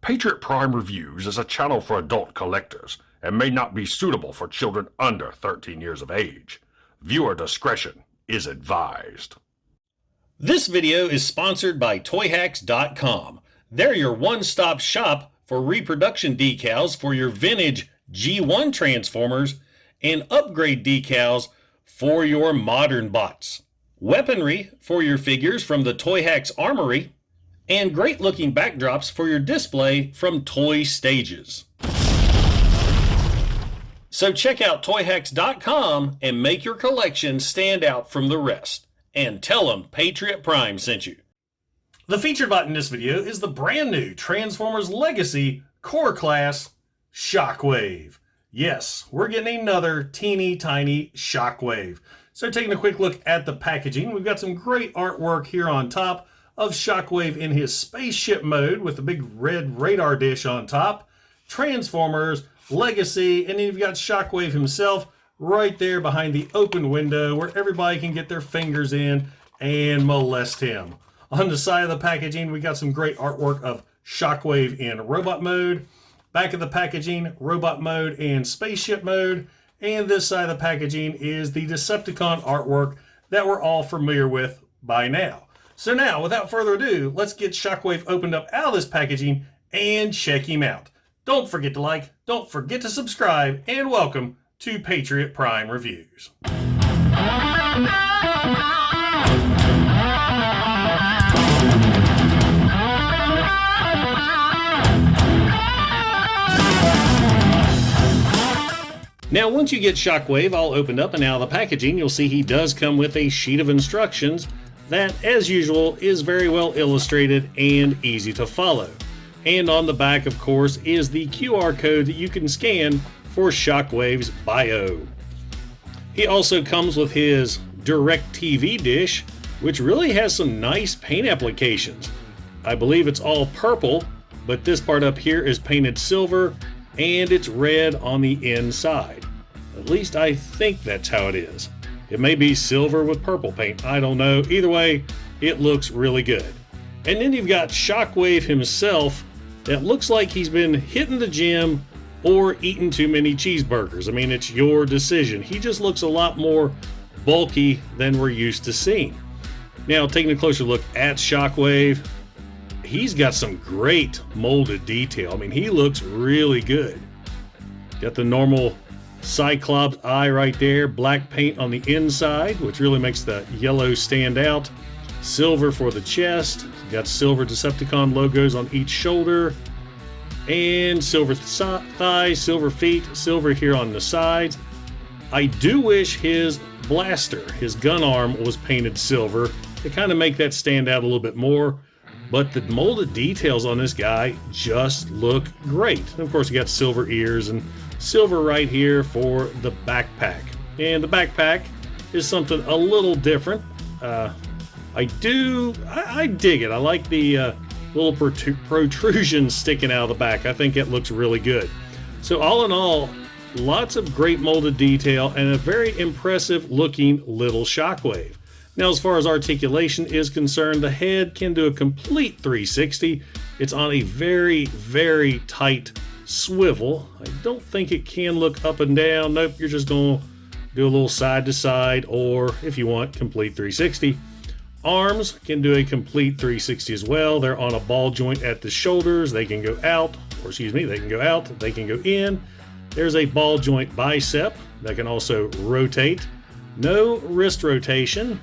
Patriot Prime Reviews is a channel for adult collectors and may not be suitable for children under 13 years of age. Viewer discretion is advised. This video is sponsored by Toyhax.com. They're your one-stop shop for reproduction decals for your vintage G1 Transformers and upgrade decals for your modern bots. Weaponry for your figures from the Toyhax Armory, and great-looking backdrops for your display from Toy Stages. So check out Toyhax.com and make your collection stand out from the rest. And tell them Patriot Prime sent you. The featured bot in this video is the brand new Transformers Legacy Core Class Shockwave. Yes, we're getting another teeny tiny Shockwave. So taking a quick look at the packaging, we've got some great artwork here on top of Shockwave in his spaceship mode with the big red radar dish on top, Transformers, Legacy, and then you've got Shockwave himself right there behind the open window where everybody can get their fingers in and molest him. On the side of the packaging, we got some great artwork of Shockwave in robot mode, back of the packaging, robot mode and spaceship mode, and this side of the packaging is the Decepticon artwork that we're all familiar with by now. So now, without further ado, let's get Shockwave opened up out of this packaging and check him out. Don't forget to like, don't forget to subscribe, and welcome to Patriot Prime Reviews. Now, once you get Shockwave all opened up and out of the packaging, you'll see he does come with a sheet of instructions that, as usual, is very well illustrated and easy to follow. And on the back, of course, is the QR code that you can scan for Shockwave's bio. He also comes with his DirecTV dish, which really has some nice paint applications. I believe it's all purple, but this part up here is painted silver, and it's red on the inside. At least I think that's how it is. It may be silver with purple paint, I don't know. Either way, it looks really good. And then you've got Shockwave himself that looks like he's been hitting the gym or eating too many cheeseburgers. I mean, it's your decision. He just looks a lot more bulky than we're used to seeing. Now, taking a closer look at Shockwave, he's got some great molded detail. I mean, he looks really good. Got the normal Cyclops eye right there, black paint on the inside, which really makes the yellow stand out. Silver for the chest, got silver Decepticon logos on each shoulder, and silver thighs, silver feet, silver here on the sides. I do wish his blaster, his gun arm, was painted silver to kind of make that stand out a little bit more. But the molded details on this guy just look great. And of course, you got silver ears and silver right here for the backpack. And the backpack is something a little different. I dig it. I like the little protrusion sticking out of the back. I think it looks really good. So all in all, lots of great molded detail and a very impressive looking little Shockwave. Now, as far as articulation is concerned, the head can do a complete 360. It's on a very, very tight swivel. I don't think it can look up and down. Nope, you're just going to do a little side to side, or if you want, complete 360. Arms can do a complete 360 as well. They're on a ball joint at the shoulders. They can go out, or excuse me, they can go out, they can go in. There's a ball joint bicep that can also rotate. No wrist rotation.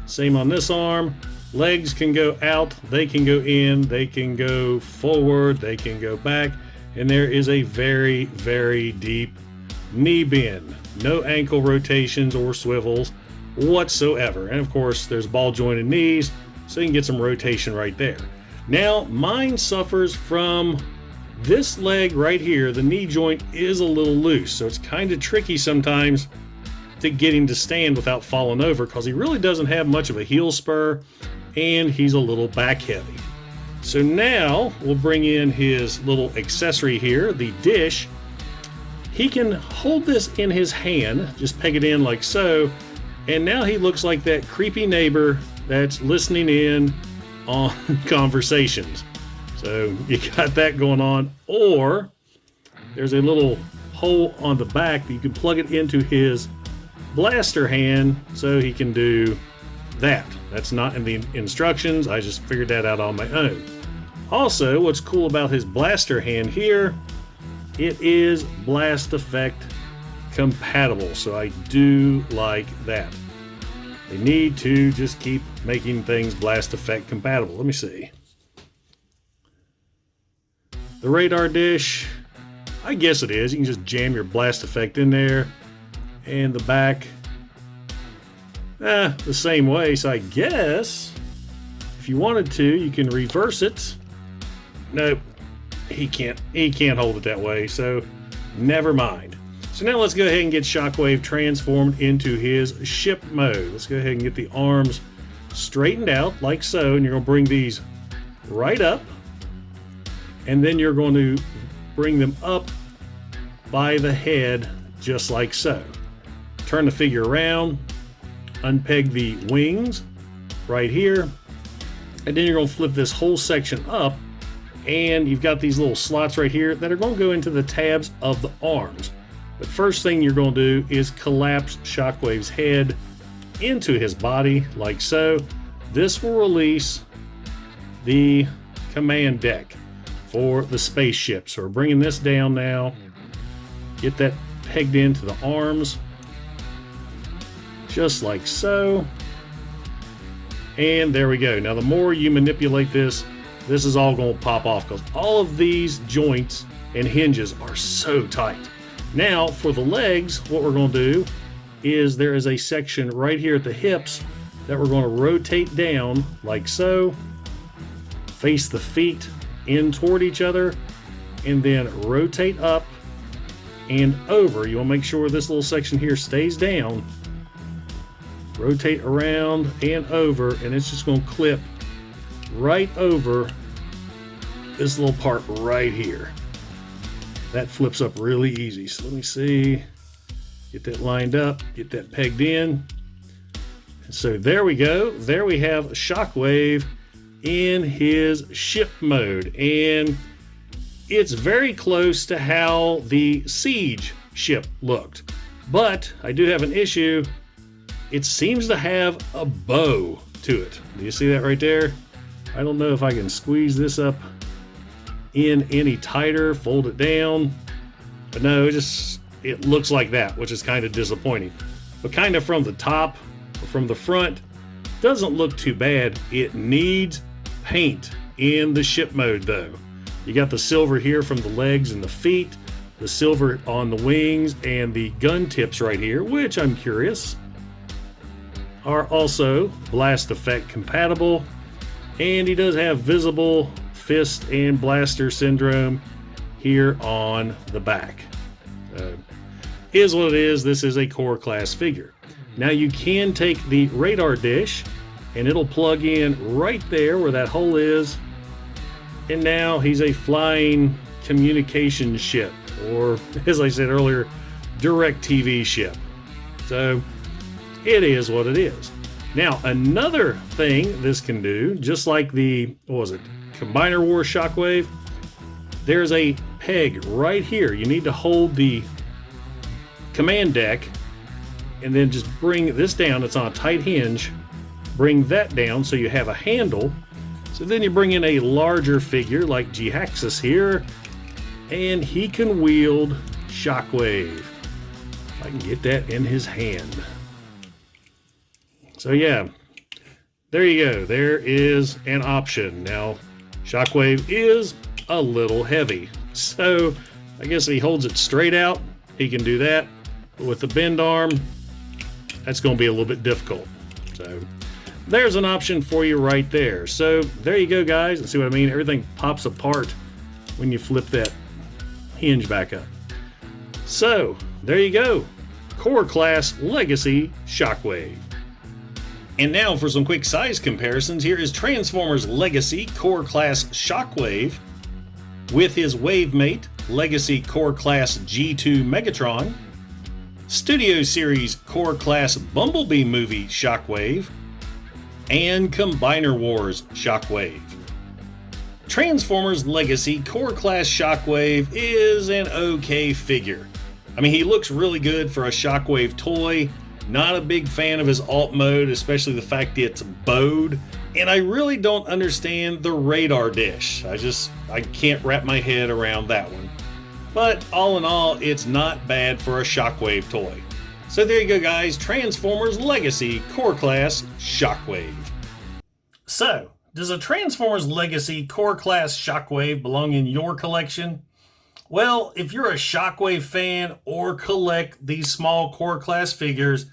Same on this arm. Legs can go out, they can go in, they can go forward, they can go back, and there is a very, very deep knee bend. No ankle rotations or swivels whatsoever. And of course, there's ball jointed knees, so you can get some rotation right there. Now, mine suffers from this leg right here. The knee joint is a little loose, so it's kind of tricky sometimes to get him to stand without falling over, because he really doesn't have much of a heel spur and he's a little back heavy. So now we'll bring in his little accessory here, the dish. He can hold this in his hand, just peg it in like so, and now he looks like that creepy neighbor that's listening in on conversations. So you got that going on. Or there's a little hole on the back that you can plug it into his blaster hand so he can do that. That's not in the instructions. I just figured that out on my own. Also, what's cool about his blaster hand here, it is blast effect compatible. So I do like that. They need to just keep making things blast effect compatible. Let me see. The radar dish, I guess it is. You can just jam your blast effect in there. And the back, the same way. So I guess if you wanted to, you can reverse it. Nope, he can't hold it that way. So never mind. So now let's go ahead and get Shockwave transformed into his ship mode. Let's go ahead and get the arms straightened out like so. And you're going to bring these right up. And then you're going to bring them up by the head just like so. Turn the figure around. Unpeg the wings right here. And then you're going to flip this whole section up. And you've got these little slots right here that are going to go into the tabs of the arms. But first thing you're going to do is collapse Shockwave's head into his body like so. This will release the command deck for the spaceship. So we're bringing this down now. Get that pegged into the arms. Just like so. And there we go. Now the more you manipulate this, this is all going to pop off because all of these joints and hinges are so tight. Now for the legs, what we're going to do is there is a section right here at the hips that we're going to rotate down like so. Face the feet in toward each other and then rotate up and over. You want to make sure this little section here stays down. Rotate around and over, and it's just going to clip right over this little part right here. That flips up really easy. So let me see. Get that lined up, get that pegged in. And so there we go. There we have Shockwave in his ship mode. And it's very close to how the Siege ship looked. But I do have an issue. It seems to have a bow to it. Do you see that right there? I don't know if I can squeeze this up in any tighter, fold it down. But no, it looks like that, which is kind of disappointing. But kind of from the top, or from the front, doesn't look too bad. It needs paint in the ship mode though. You got the silver here from the legs and the feet, the silver on the wings, and the gun tips right here, which I'm curious are also blast effect compatible. And he does have visible fist and blaster syndrome here on the back. Is what it is. This is a core class figure. Now you can take the radar dish and it'll plug in right there where that hole is. And now he's a flying communication ship, or as I said earlier, direct TV ship. So it is what it is. Now another thing this can do, just like the, what was it, Combiner War Shockwave, there's a peg right here. You need to hold the command deck and then just bring this down. It's on a tight hinge. Bring that down so you have a handle. So then you bring in a larger figure like Toyhax here, and he can wield Shockwave. If I can get that in his hand. So yeah, there you go. There is an option. Now, Shockwave is a little heavy. So I guess if he holds it straight out, he can do that. But with the bend arm, that's going to be a little bit difficult. So there's an option for you right there. So there you go, guys. See what I mean? Everything pops apart when you flip that hinge back up. So there you go. Core Class Legacy Shockwave. And now for some quick size comparisons. Here is Transformers Legacy Core Class Shockwave with his Wavemate Legacy Core Class G2 Megatron, Studio Series Core Class Bumblebee Movie Shockwave, and Combiner Wars Shockwave. Transformers Legacy Core Class Shockwave is an okay figure. I mean, he looks really good for a Shockwave toy. Not a big fan of his alt mode, especially the fact that it's bowed. And I really don't understand the radar dish. I can't wrap my head around that one. But all in all, it's not bad for a Shockwave toy. So there you go, guys. Transformers Legacy Core Class Shockwave. So, does a Transformers Legacy Core Class Shockwave belong in your collection? Well, if you're a Shockwave fan or collect these small Core Class figures,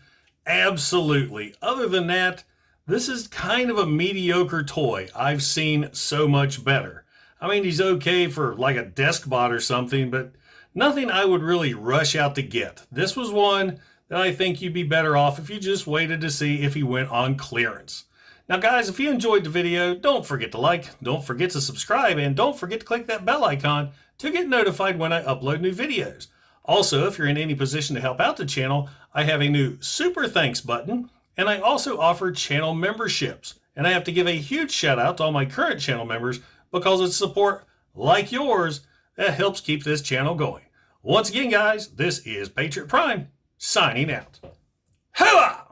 absolutely. Other than that, this is kind of a mediocre toy. I've seen so much better. I mean, he's okay for like a desk bot or something, but nothing I would really rush out to get. This was one that I think you'd be better off if you just waited to see if he went on clearance. Now guys, if you enjoyed the video, don't forget to like, don't forget to subscribe, and don't forget to click that bell icon to get notified when I upload new videos. Also, if you're in any position to help out the channel, I have a new super thanks button, and I also offer channel memberships. And I have to give a huge shout out to all my current channel members because it's support like yours that helps keep this channel going. Once again, guys, this is Patriot Prime signing out. Hooah!